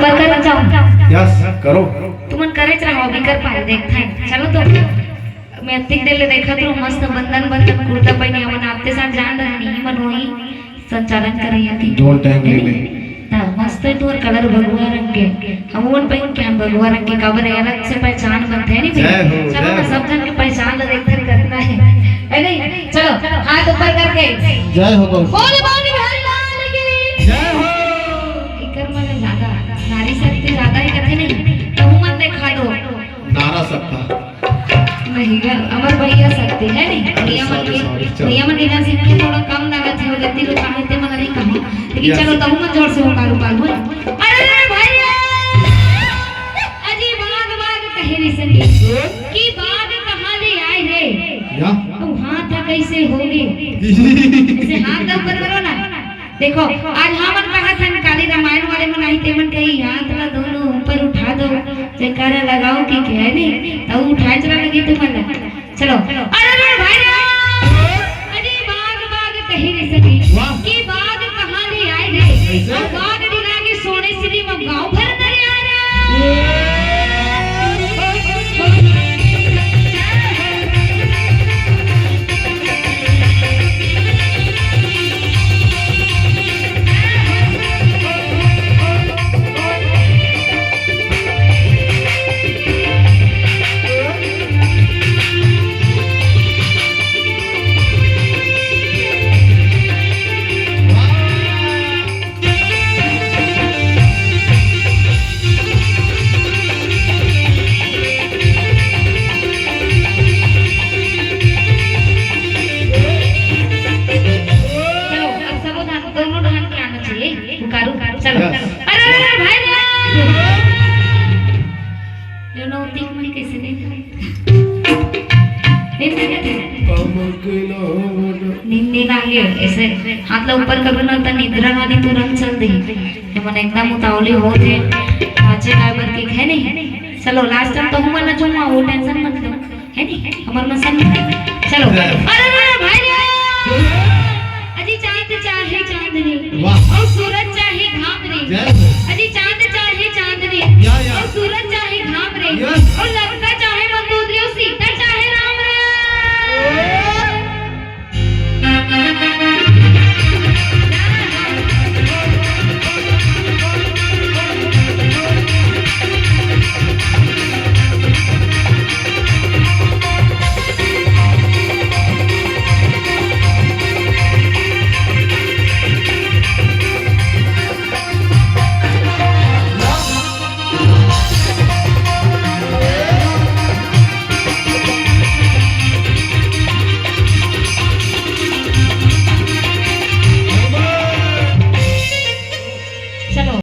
पर कर जाओ यस करो तुमन करेच रहो भी कर पाए देखता है चलो तो मैं अतिक देले देखा तो मस्त बंधन बंधन कुर्ता पहने हमन आपते साथ जान रहनी मन होई संचालन कर रही थी डोंट टाइम ले ले ता मस्त तोर कलर भगवा रंग के हमन पहन के हम भगवा रंग के काबर अलग से पहचान बनते है नहीं चलो ना सब जन के पहचान ले देख कर करना है नहीं चलो हाथ ऊपर करके जय हो बोल बोल भाई लाल की जय हो इकर मन ज्यादा नारी शक्ति ज्यादा ही करते नहीं तो मन देखा दो नारा सकता नहीं अमर भैया सकते है नहीं भैया मन नीला सिंह के थोड़ा कम लागत है जल्दी लोग कहते मन नहीं कहा लेकिन चलो तब मन जोर से हो कारू पालू अरे भैया अजी बाग बाग कहे रे सनी की बाग कहां ले आए रे या तो हाथ कैसे होगे ऐसे हाथ ऊपर करो ना देखो आज हमन कहा था काली रामायण वाले में नहीं ते मन कही हाथ ला दोनों ऊपर उठा दो जयकारा लगाओ कि क्या नहीं तो उठाए चला लगी तुमन चलो अरे भाई अरे बाग बाग कही रे सकी की बाग कहां ले आए रे और बाग दिला के सोने सिरी में गांव भर नरे आ रहा चलो अरे भाई ले लो तीन मन कैसे देखा निंदी नागे ऐसे हाथ ला ऊपर कर ना तो निद्रा वाली तुरंत चल दी मन एकदम उतावली होते पाछे काय बर के है नहीं चलो लास्ट टाइम तो हम ना जो वो टेंशन मत लो है नहीं हमर में सब चलो अरे भाई अजी चांद चाहे चांदनी और सूरज चाहे घाम रे अजी चांद चाहे चांदनी और सूरज चाहे घाम रे और